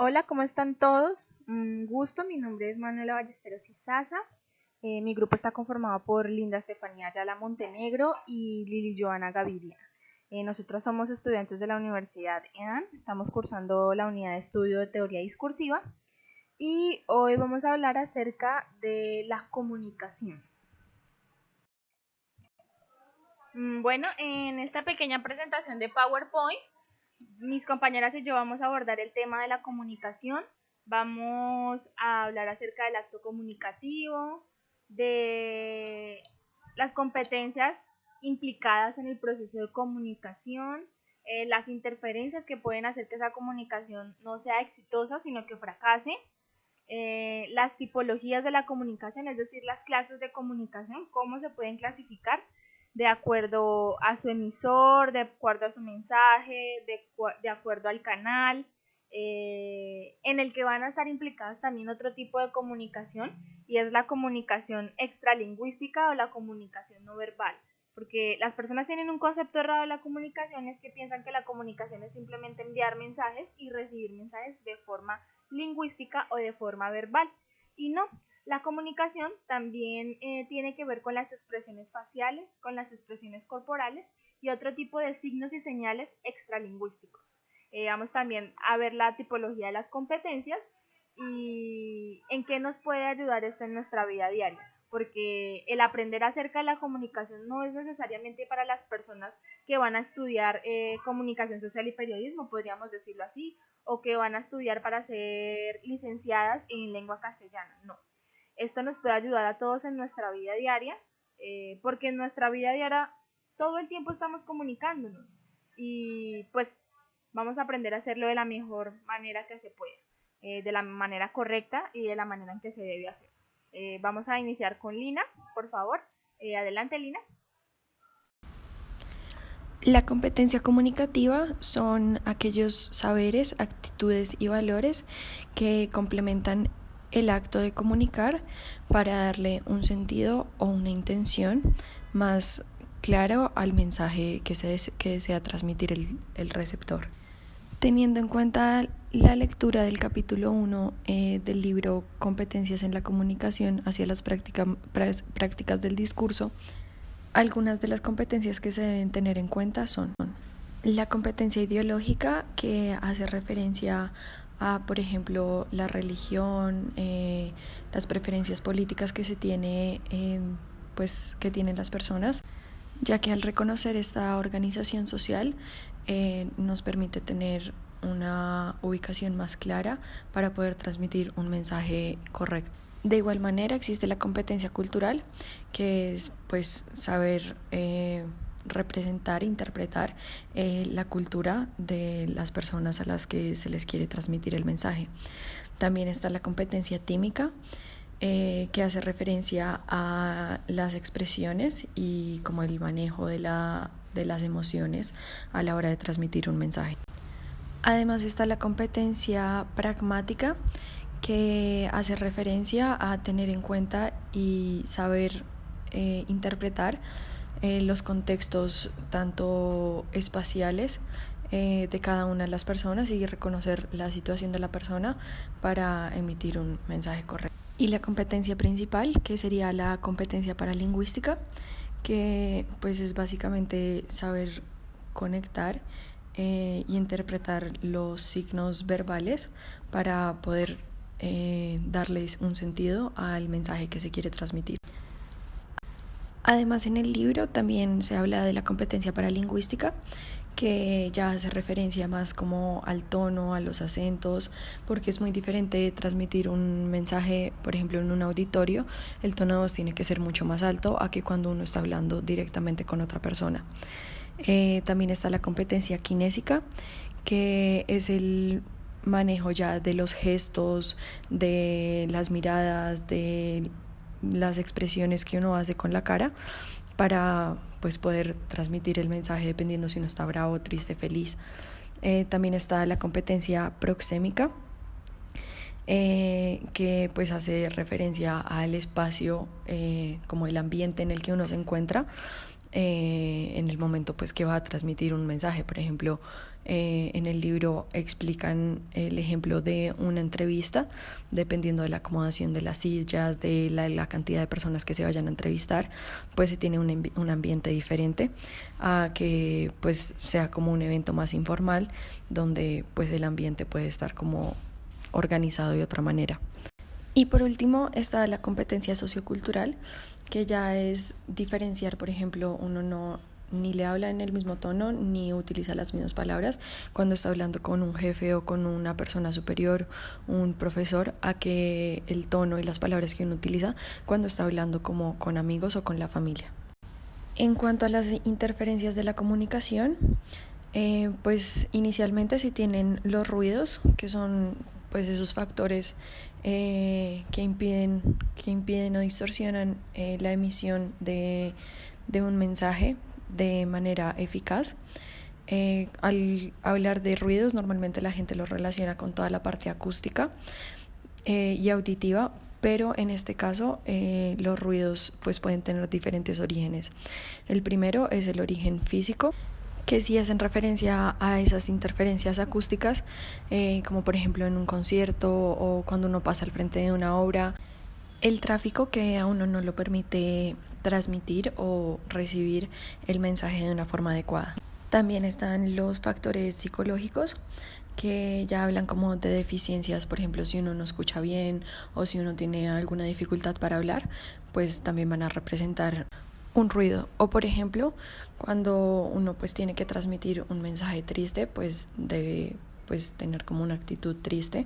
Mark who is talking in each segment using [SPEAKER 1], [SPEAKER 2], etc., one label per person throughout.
[SPEAKER 1] Hola, ¿cómo están todos? Un gusto, mi nombre es Manuela Ballesteros Izaza. Mi grupo está conformado por Linda Estefanía Ayala Montenegro y Lili Joana Gaviria. Nosotras somos estudiantes de la Universidad EAN, estamos cursando la unidad de estudio de teoría discursiva y hoy vamos a hablar acerca de la comunicación. Bueno, en esta pequeña presentación de PowerPoint mis compañeras y yo vamos a abordar el tema de la comunicación. Vamos a hablar acerca del acto comunicativo, de las competencias implicadas en el proceso de comunicación, las interferencias que pueden hacer que esa comunicación no sea exitosa, sino que fracase, las tipologías de la comunicación, es decir, las clases de comunicación, cómo se pueden clasificar de acuerdo a su emisor, de acuerdo a su mensaje, de acuerdo al canal, en el que van a estar implicadas también otro tipo de comunicación y es la comunicación extralingüística o la comunicación no verbal. Porque las personas tienen un concepto errado de la comunicación, es que piensan que la comunicación es simplemente enviar mensajes y recibir mensajes de forma lingüística o de forma verbal. Y no, la comunicación también tiene que ver con las expresiones faciales, con las expresiones corporales y otro tipo de signos y señales extralingüísticos. Vamos también a ver la tipología de las competencias y en qué nos puede ayudar esto en nuestra vida diaria, porque el aprender acerca de la comunicación no es necesariamente para las personas que van a estudiar comunicación social y periodismo, podríamos decirlo así, o que van a estudiar para ser licenciadas en lengua castellana, no. Esto nos puede ayudar a todos en nuestra vida diaria, porque en nuestra vida diaria todo el tiempo estamos comunicándonos y pues vamos a aprender a hacerlo de la mejor manera que se pueda, de la manera correcta y de la manera en que se debe hacer. Vamos a iniciar con Lina, por favor. Adelante, Lina.
[SPEAKER 2] La competencia comunicativa son aquellos saberes, actitudes y valores que complementan el acto de comunicar para darle un sentido o una intención más claro al mensaje que desea transmitir el receptor. Teniendo en cuenta la lectura del capítulo 1 del libro Competencias en la comunicación hacia las prácticas del discurso, algunas de las competencias que se deben tener en cuenta son la competencia ideológica, que hace referencia a, por ejemplo, la religión, las preferencias políticas que se tiene, que tienen las personas, ya que al reconocer esta organización social nos permite tener una ubicación más clara para poder transmitir un mensaje correcto. De igual manera existe la competencia cultural, que es pues saber representar, interpretar la cultura de las personas a las que se les quiere transmitir el mensaje. También está la competencia tímica, que hace referencia a las expresiones y como el manejo de las emociones a la hora de transmitir un mensaje. Además está la competencia pragmática, que hace referencia a tener en cuenta y saber interpretar los contextos tanto espaciales de cada una de las personas y reconocer la situación de la persona para emitir un mensaje correcto. Y la competencia principal, que sería la competencia paralingüística, que pues es básicamente saber conectar y interpretar los signos verbales para poder darles un sentido al mensaje que se quiere transmitir. Además, en el libro también se habla de la competencia paralingüística, que ya hace referencia más como al tono, a los acentos, porque es muy diferente transmitir un mensaje, por ejemplo, en un auditorio. El tono de voz tiene que ser mucho más alto a que cuando uno está hablando directamente con otra persona. También está la competencia kinésica, que es el manejo ya de los gestos, de las miradas, de las expresiones que uno hace con la cara para pues poder transmitir el mensaje dependiendo si uno está bravo, triste, feliz. También está la competencia proxémica, que pues hace referencia al espacio, como el ambiente en el que uno se encuentra en el momento pues que va a transmitir un mensaje. Por ejemplo, En el libro explican el ejemplo de una entrevista, dependiendo de la acomodación de las sillas, de la cantidad de personas que se vayan a entrevistar, pues se tiene un ambiente diferente a que pues sea como un evento más informal, donde pues el ambiente puede estar como organizado de otra manera. Y por último está la competencia sociocultural, que ya es diferenciar, por ejemplo, uno no ni le habla en el mismo tono ni utiliza las mismas palabras cuando está hablando con un jefe o con una persona superior, un profesor, a que el tono y las palabras que uno utiliza cuando está hablando como con amigos o con la familia. En cuanto a las interferencias de la comunicación, pues inicialmente se tienen los ruidos, que son pues esos factores que impiden o distorsionan la emisión de un mensaje de manera eficaz. Al hablar de ruidos, normalmente la gente lo relaciona con toda la parte acústica y auditiva, pero en este caso los ruidos pues pueden tener diferentes orígenes. El primero es el origen físico, que sí hacen referencia a esas interferencias acústicas, como por ejemplo en un concierto o cuando uno pasa al frente de una obra. El tráfico que a uno no lo permite transmitir o recibir el mensaje de una forma adecuada. También están los factores psicológicos, que ya hablan como de deficiencias, por ejemplo, si uno no escucha bien o si uno tiene alguna dificultad para hablar, pues también van a representar un ruido. O por ejemplo, cuando uno pues tiene que transmitir un mensaje triste, pues debe pues tener como una actitud triste,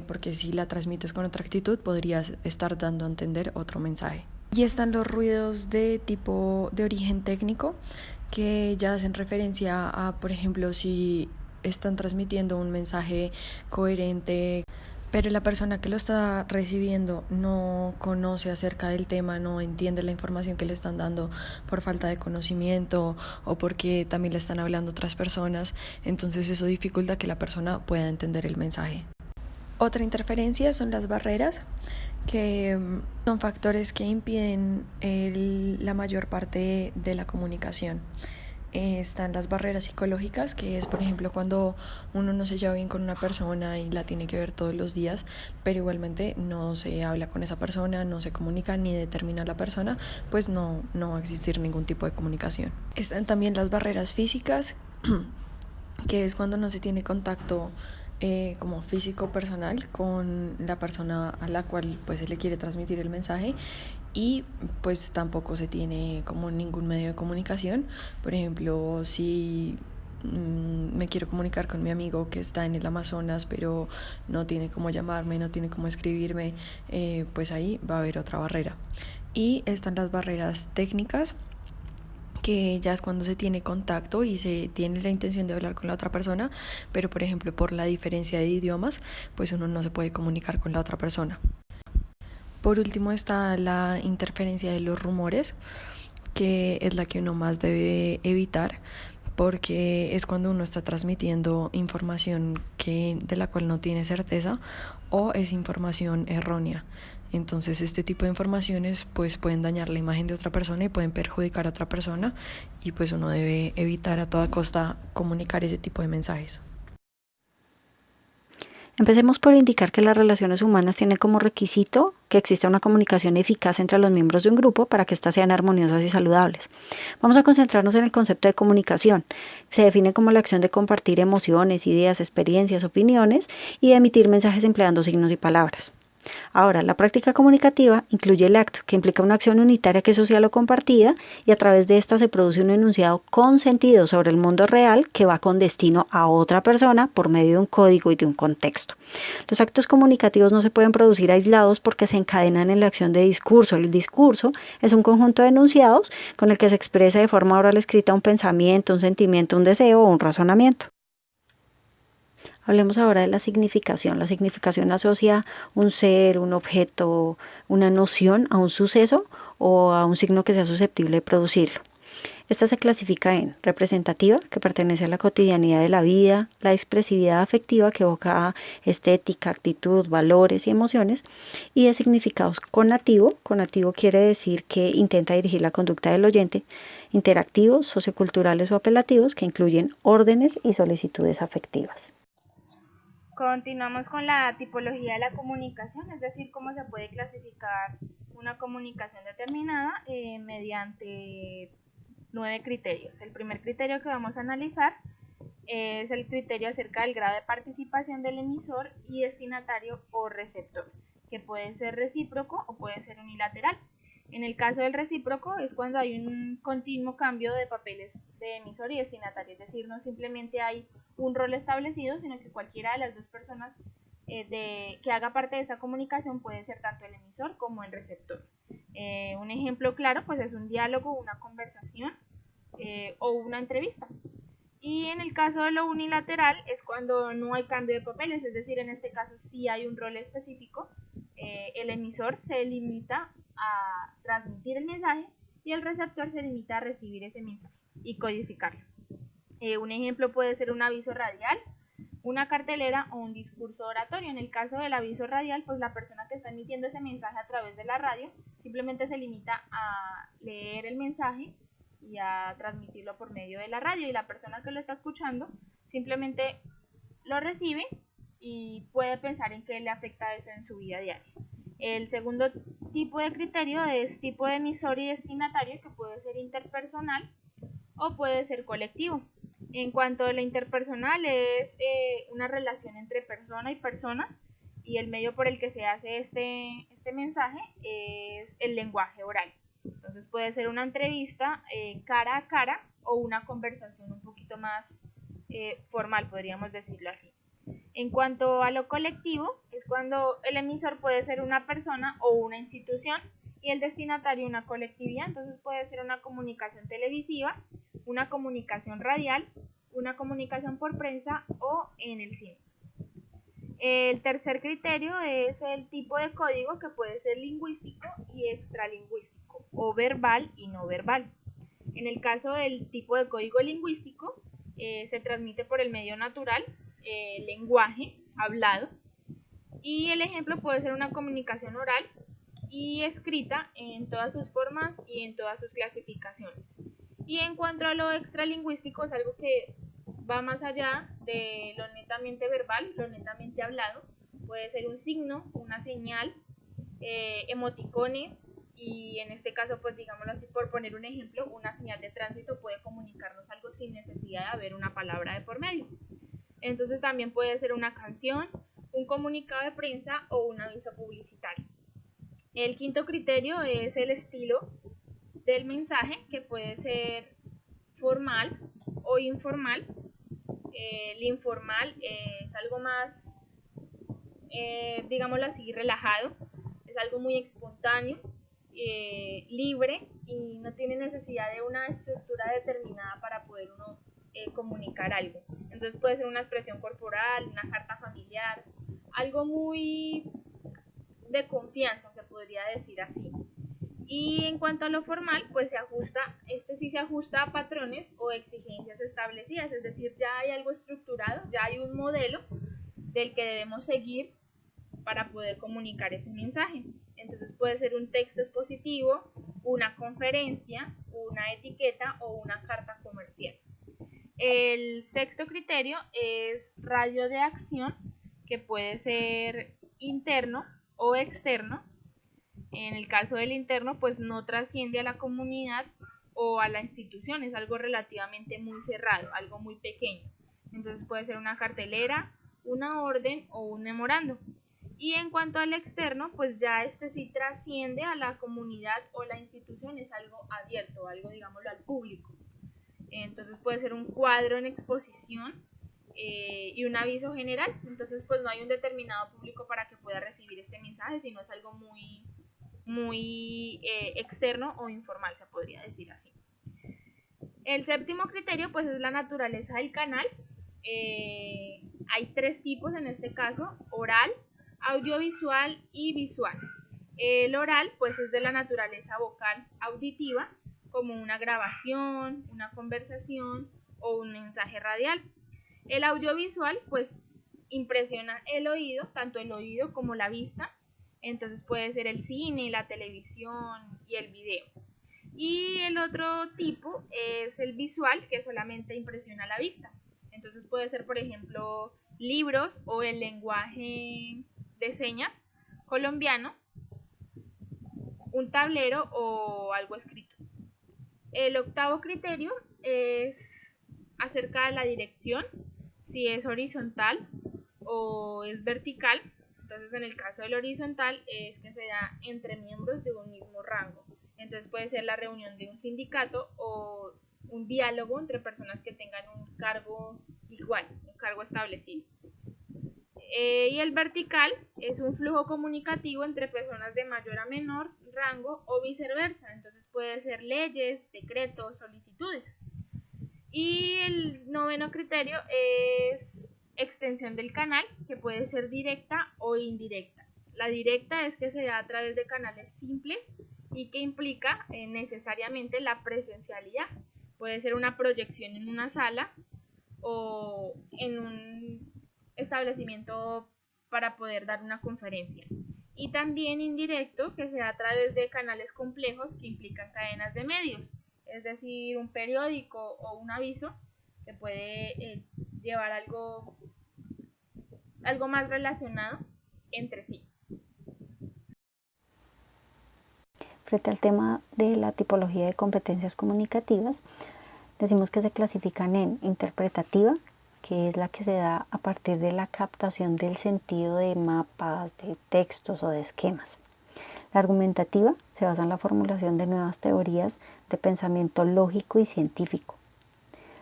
[SPEAKER 2] porque si la transmites con otra actitud podrías estar dando a entender otro mensaje. Y están los ruidos de tipo de origen técnico, que ya hacen referencia a, por ejemplo, si están transmitiendo un mensaje coherente, pero la persona que lo está recibiendo no conoce acerca del tema, no entiende la información que le están dando por falta de conocimiento o porque también le están hablando otras personas, entonces eso dificulta que la persona pueda entender el mensaje. Otra interferencia son las barreras, que son factores que impiden la mayor parte de la comunicación. Están las barreras psicológicas, que es por ejemplo cuando uno no se lleva bien con una persona y la tiene que ver todos los días, pero igualmente no se habla con esa persona, no se comunica ni determina a la persona, pues no va a existir ningún tipo de comunicación. Están también las barreras físicas, que es cuando no se tiene contacto como físico personal con la persona a la cual pues se le quiere transmitir el mensaje, y pues tampoco se tiene como ningún medio de comunicación. Por ejemplo, si me quiero comunicar con mi amigo que está en el Amazonas pero no tiene cómo llamarme, no tiene cómo escribirme, pues ahí va a haber otra barrera. Y están las barreras técnicas, que ya es cuando se tiene contacto y se tiene la intención de hablar con la otra persona, pero por ejemplo por la diferencia de idiomas, pues uno no se puede comunicar con la otra persona. Por último está la interferencia de los rumores, que es la que uno más debe evitar, porque es cuando uno está transmitiendo información de la cual no tiene certeza o es información errónea. Entonces este tipo de informaciones pues pueden dañar la imagen de otra persona y pueden perjudicar a otra persona, y pues uno debe evitar a toda costa comunicar ese tipo de mensajes.
[SPEAKER 3] Empecemos por indicar que las relaciones humanas tienen como requisito que exista una comunicación eficaz entre los miembros de un grupo para que éstas sean armoniosas y saludables. Vamos a concentrarnos en el concepto de comunicación. Se define como la acción de compartir emociones, ideas, experiencias, opiniones y de emitir mensajes empleando signos y palabras. Ahora, la práctica comunicativa incluye el acto, que implica una acción unitaria que es social o compartida, y a través de esta se produce un enunciado con sentido sobre el mundo real que va con destino a otra persona por medio de un código y de un contexto. Los actos comunicativos no se pueden producir aislados porque se encadenan en la acción de discurso. El discurso es un conjunto de enunciados con el que se expresa de forma oral escrita un pensamiento, un sentimiento, un deseo o un razonamiento. Hablemos ahora de la significación. La significación asocia un ser, un objeto, una noción a un suceso o a un signo que sea susceptible de producirlo. Esta se clasifica en representativa, que pertenece a la cotidianidad de la vida, la expresividad afectiva, que evoca estética, actitud, valores y emociones, y de significados connativo. Connativo quiere decir que intenta dirigir la conducta del oyente, interactivos, socioculturales o apelativos que incluyen órdenes y solicitudes afectivas.
[SPEAKER 1] Continuamos con la tipología de la comunicación, es decir, cómo se puede clasificar una comunicación determinada mediante 9 criterios. El primer criterio que vamos a analizar es el criterio acerca del grado de participación del emisor y destinatario o receptor, que puede ser recíproco o puede ser unilateral. En el caso del recíproco es cuando hay un continuo cambio de papeles de emisor y destinatario, es decir, no simplemente hay un rol establecido, sino que cualquiera de las dos personas que haga parte de esta comunicación puede ser tanto el emisor como el receptor. Un ejemplo claro pues es un diálogo, una conversación o una entrevista. Y en el caso de lo unilateral es cuando no hay cambio de papeles, es decir, en este caso sí hay un rol específico, el emisor se limita a transmitir el mensaje y el receptor se limita a recibir ese mensaje y codificarlo. Un ejemplo puede ser un aviso radial, una cartelera o un discurso oratorio. En el caso del aviso radial, pues la persona que está emitiendo ese mensaje a través de la radio simplemente se limita a leer el mensaje y a transmitirlo por medio de la radio, y la persona que lo está escuchando simplemente lo recibe y puede pensar en qué le afecta eso en su vida diaria. El segundo tipo de criterio es tipo de emisor y destinatario, que puede ser interpersonal o puede ser colectivo. En cuanto a la interpersonal, es una relación entre persona y persona, y el medio por el que se hace este mensaje es el lenguaje oral. Entonces puede ser una entrevista cara a cara o una conversación un poquito más formal, podríamos decirlo así. En cuanto a lo colectivo, es cuando el emisor puede ser una persona o una institución y el destinatario una colectividad. Entonces puede ser una comunicación televisiva, una comunicación radial, una comunicación por prensa o en el cine. El tercer criterio es el tipo de código, que puede ser lingüístico y extralingüístico, o verbal y no verbal. En el caso del tipo de código lingüístico, se transmite por el medio natural, lenguaje hablado, y el ejemplo puede ser una comunicación oral y escrita en todas sus formas y en todas sus clasificaciones. Y en cuanto a lo extralingüístico, es algo que va más allá de lo netamente verbal, lo netamente hablado. Puede ser un signo, una señal, emoticones, y en este caso, pues digámoslo así, por poner un ejemplo, una señal de tránsito puede comunicarnos algo sin necesidad de haber una palabra de por medio. Entonces también puede ser una canción, un comunicado de prensa o un aviso publicitario. El quinto criterio es el estilo del mensaje, que puede ser formal o informal. El informal es algo más, digámoslo así, relajado, es algo muy espontáneo, libre, y no tiene necesidad de una estructura determinada para poder uno comunicar algo. Entonces puede ser una expresión corporal, una carta familiar, algo muy de confianza, se podría decir así. Y en cuanto a lo formal, pues sí se ajusta a patrones o exigencias establecidas, es decir, ya hay algo estructurado, ya hay un modelo del que debemos seguir para poder comunicar ese mensaje. Entonces puede ser un texto expositivo, una conferencia, una etiqueta o una carta comercial. El sexto criterio es radio de acción, que puede ser interno o externo. En el caso del interno, pues no trasciende a la comunidad o a la institución, es algo relativamente muy cerrado, algo muy pequeño. Entonces puede ser una cartelera, una orden o un memorando. Y en cuanto al externo, pues ya sí trasciende a la comunidad o la institución, es algo abierto, algo, digámoslo, al público. Entonces puede ser un cuadro en exposición y un aviso general. Entonces pues no hay un determinado público para que pueda recibir este mensaje, sino es algo muy externo o informal, se podría decir así. El séptimo criterio pues es la naturaleza del canal. Hay 3 tipos en este caso: oral, audiovisual y visual. El oral pues es de la naturaleza vocal auditiva, como una grabación, una conversación o un mensaje radial. El audiovisual pues impresiona el oído, tanto el oído como la vista. Entonces puede ser el cine, la televisión y el video. Y el otro tipo es el visual, que solamente impresiona la vista. Entonces puede ser, por ejemplo, libros o el lenguaje de señas colombiano, un tablero o algo escrito. El octavo criterio es acerca de la dirección, si es horizontal o es vertical. Entonces, en el caso del horizontal es que se da entre miembros de un mismo rango. Entonces puede ser la reunión de un sindicato o un diálogo entre personas que tengan un cargo igual, un cargo establecido. Y el vertical es un flujo comunicativo entre personas de mayor a menor rango o viceversa. Entonces puede ser leyes, decretos, solicitudes. Y el noveno criterio es extensión del canal, que puede ser directa o indirecta. La directa es que se da a través de canales simples y que implica necesariamente la presencialidad. Puede ser una proyección en una sala o en un establecimiento para poder dar una conferencia. Y también indirecto, que se da a través de canales complejos que implican cadenas de medios, es decir, un periódico o un aviso que puede llevar algo más relacionado entre sí.
[SPEAKER 3] Frente al tema de la tipología de competencias comunicativas, decimos que se clasifican en interpretativa, que es la que se da a partir de la captación del sentido de mapas, de textos o de esquemas. La argumentativa se basa en la formulación de nuevas teorías de pensamiento lógico y científico.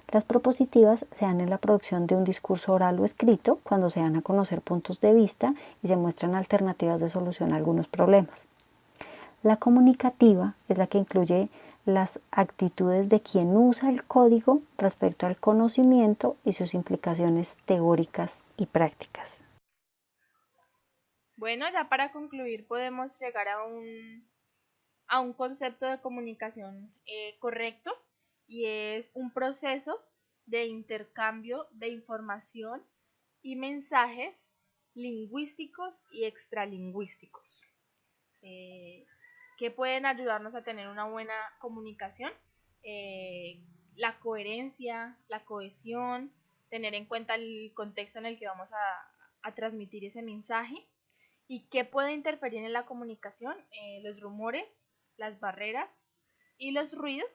[SPEAKER 3] Las propositivas se dan en la producción de un discurso oral o escrito cuando se dan a conocer puntos de vista y se muestran alternativas de solución a algunos problemas. La comunicativa es la que incluye las actitudes de quien usa el código respecto al conocimiento y sus implicaciones teóricas y prácticas.
[SPEAKER 1] Bueno, ya para concluir podemos llegar a un concepto de comunicación correcto, y es un proceso de intercambio de información y mensajes lingüísticos y extralingüísticos que pueden ayudarnos a tener una buena comunicación, la coherencia, la cohesión, tener en cuenta el contexto en el que vamos a transmitir ese mensaje. ¿Y qué puede interferir en la comunicación? Los rumores, las barreras y los ruidos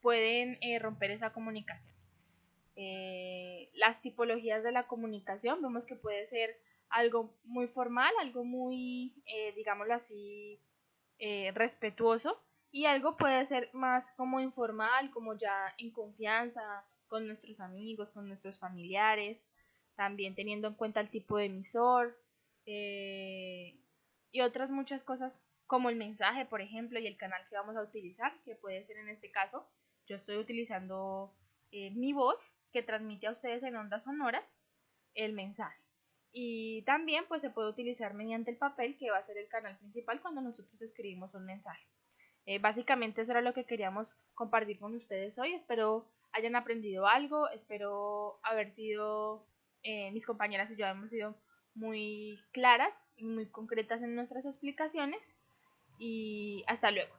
[SPEAKER 1] pueden romper esa comunicación. Las tipologías de la comunicación, vemos que puede ser algo muy formal, algo muy, digámoslo así, respetuoso, y algo puede ser más como informal, como ya en confianza, con nuestros amigos, con nuestros familiares, también teniendo en cuenta el tipo de emisor, y otras muchas cosas como el mensaje, por ejemplo, y el canal que vamos a utilizar, que puede ser en este caso, yo estoy utilizando mi voz, que transmite a ustedes en ondas sonoras el mensaje. Y también pues se puede utilizar mediante el papel, que va a ser el canal principal cuando nosotros escribimos un mensaje. Básicamente eso era lo que queríamos compartir con ustedes hoy. Espero hayan aprendido algo, espero haber sido, mis compañeras y yo hemos sido muy claras y muy concretas en nuestras explicaciones, y hasta luego.